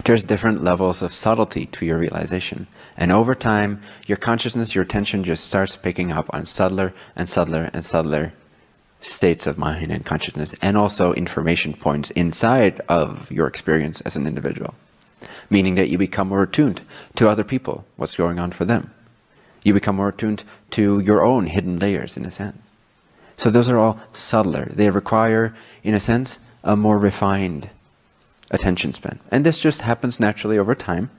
There's different levels of subtlety to your realization. And over time, your consciousness, your attention just starts picking up on subtler and subtler and subtler states of mind and consciousness, and also information points inside of your experience as an individual. Meaning that you become more attuned to other people, what's going on for them. You become more attuned to your own hidden layers, in a sense. So those are all subtler. They require, in a sense, a more refined attention span. And this just happens naturally over time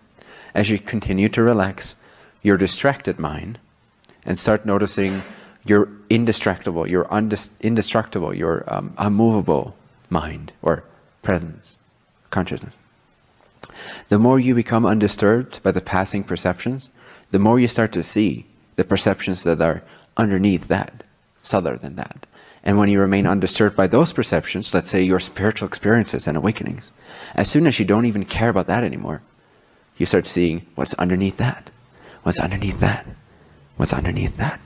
as you continue to relax your distracted mind and start noticing your indestructible, your indestructible, your unmovable mind or presence, consciousness. The more you become undisturbed by the passing perceptions, the more you start to see the perceptions that are underneath that, subtler than that. And when you remain undisturbed by those perceptions, let's say your spiritual experiences and awakenings, as soon as you don't even care about that anymore, you start seeing what's underneath that, what's underneath that, what's underneath that.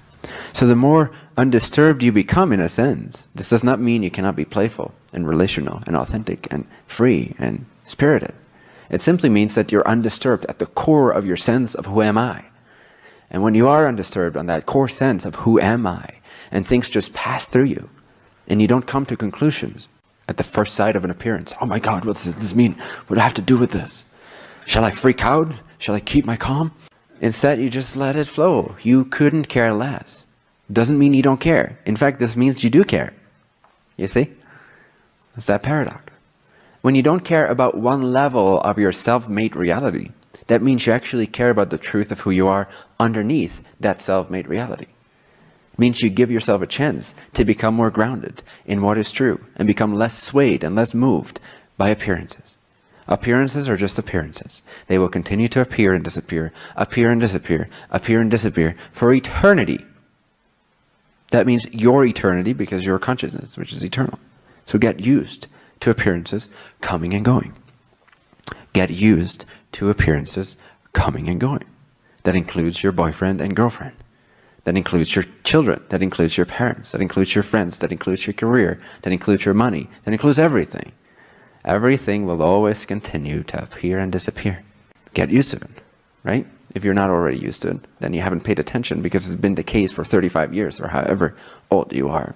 So the more undisturbed you become, in a sense, this does not mean you cannot be playful and relational and authentic and free and spirited. It simply means that you're undisturbed at the core of your sense of who am I. And when you are undisturbed on that core sense of who am I, and things just pass through you, and you don't come to conclusions at the first sight of an appearance. Oh my God, what does this mean? What do I have to do with this? Shall I freak out? Shall I keep my calm? Instead, you just let it flow. You couldn't care less. Doesn't mean you don't care. In fact, this means you do care. You see? It's that paradox. When you don't care about one level of your self-made reality, that means you actually care about the truth of who you are underneath that self-made reality. It means you give yourself a chance to become more grounded in what is true and become less swayed and less moved by appearances. Appearances are just appearances. They will continue to appear and disappear, appear and disappear, appear and disappear for eternity. That means your eternity, because you're consciousness, which is eternal. So get used to appearances coming and going. Get used to appearances coming and going. That includes your boyfriend and girlfriend. That includes your children. That includes your parents. That includes your friends. That includes your career. That includes your money. That includes everything. Everything will always continue to appear and disappear. Get used to it, right? If you're not already used to it, then you haven't paid attention, because it's been the case for 35 years or however old you are.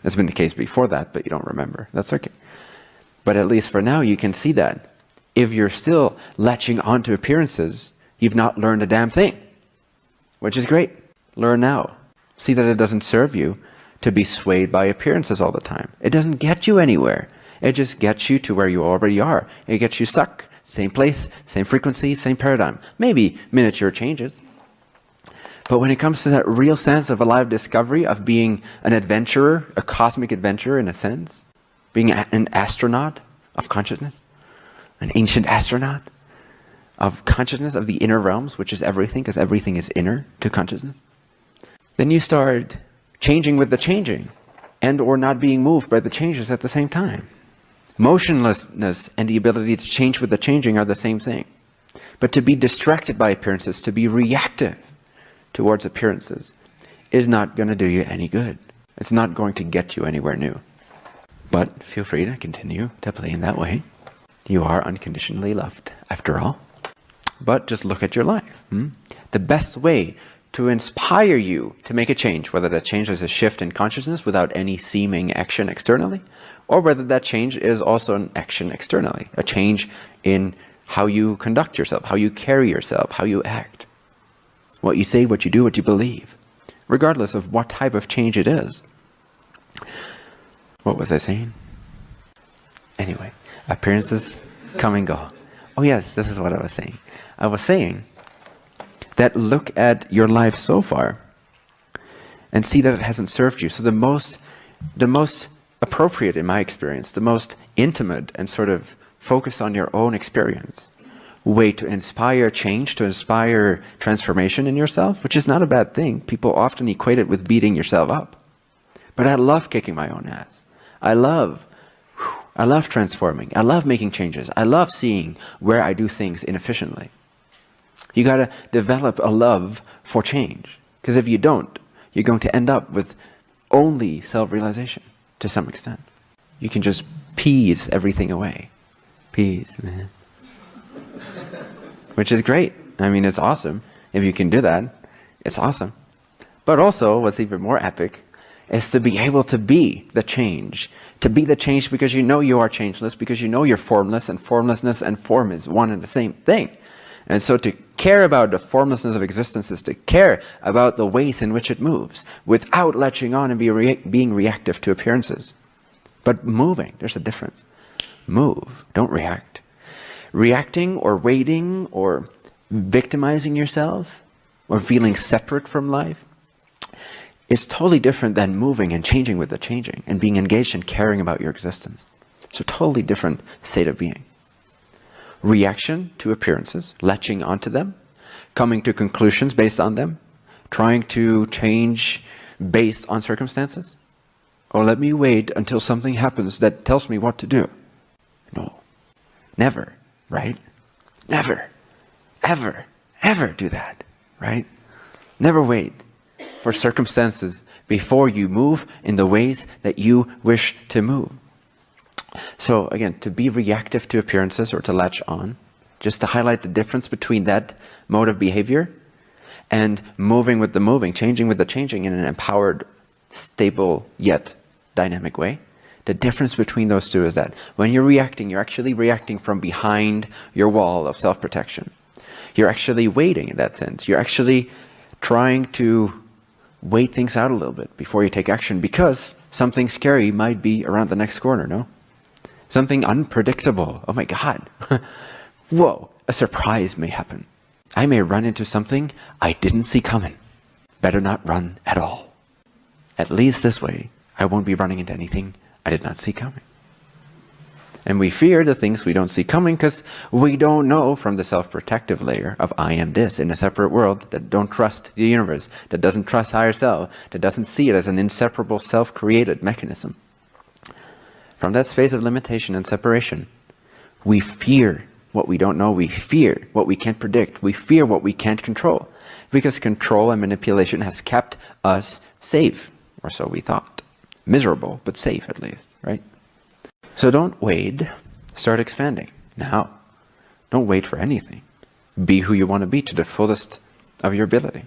It's been the case before that, but you don't remember. That's okay. But at least for now, you can see that. If you're still latching onto appearances, you've not learned a damn thing, which is great. Learn now. See that it doesn't serve you to be swayed by appearances all the time. It doesn't get you anywhere. It just gets you to where you already are. It gets you stuck. Same place, same frequency, same paradigm. Maybe miniature changes. But when it comes to that real sense of alive discovery, of being an adventurer, a cosmic adventurer in a sense, being an astronaut of consciousness, an ancient astronaut of consciousness, of the inner realms, which is everything, because everything is inner to consciousness, then you start changing with the changing, and or not being moved by the changes at the same time. Motionlessness and the ability to change with the changing are the same thing. But to be distracted by appearances, to be reactive towards appearances, is not going to do you any good. It's not going to get you anywhere new. But feel free to continue to play in that way. You are unconditionally loved, after all. But just look at your life. The best way to inspire you to make a change, whether that change is a shift in consciousness without any seeming action externally, or whether that change is also an action externally, a change in how you conduct yourself, how you carry yourself, how you act, what you say, what you do, what you believe, regardless of what type of change it is. What was I saying? Anyway, appearances come and go. Oh yes, this is what I was saying. I was saying that look at your life so far and see that it hasn't served you. So the most appropriate, in my experience, the most intimate and sort of focus on your own experience way to inspire change, to inspire transformation in yourself, which is not a bad thing. People often equate it with beating yourself up. But I love kicking my own ass. I love transforming. I love making changes. I love seeing where I do things inefficiently. You got to develop a love for change. Because if you don't, you're going to end up with only self-realization to some extent. You can just peace everything away. Peace, man. which is great. I mean, it's awesome. If you can do that, it's awesome. But also, what's even more epic is to be able to be the change. To be the change because you know you are changeless, because you know you're formless, and formlessness and form is one and the same thing. And so to care about the formlessness of existence is to care about the ways in which it moves, without latching on and being reactive to appearances. But moving, there's a difference. Move, don't react. Reacting or waiting or victimizing yourself or feeling separate from life, it's totally different than moving and changing with the changing and being engaged in caring about your existence. It's a totally different state of being. Reaction to appearances, latching onto them, coming to conclusions based on them, trying to change based on circumstances. Or let me wait until something happens that tells me what to do. No, never, right? Never, ever, ever do that, right? Never wait for circumstances before you move in the ways that you wish to move. So again, to be reactive to appearances or to latch on, just to highlight the difference between that mode of behavior and moving with the moving, changing with the changing in an empowered, stable, yet dynamic way. The difference between those two is that when you're reacting, you're actually reacting from behind your wall of self-protection. You're actually waiting in that sense. You're actually trying to wait things out a little bit before you take action, because something scary might be around the next corner, no? Something unpredictable. Oh my God. Whoa, a surprise may happen. I may run into something I didn't see coming. Better not run at all. At least this way, I won't be running into anything I did not see coming. And we fear the things we don't see coming because we don't know from the self-protective layer of I am this in a separate world that don't trust the universe, that doesn't trust higher self, that doesn't see it as an inseparable self-created mechanism. From that space of limitation and separation, we fear what we don't know, we fear what we can't predict, we fear what we can't control, because control and manipulation has kept us safe, or so we thought. Miserable, but safe at least, right? So don't wait, start expanding now. Don't wait for anything. Be who you want to be to the fullest of your ability.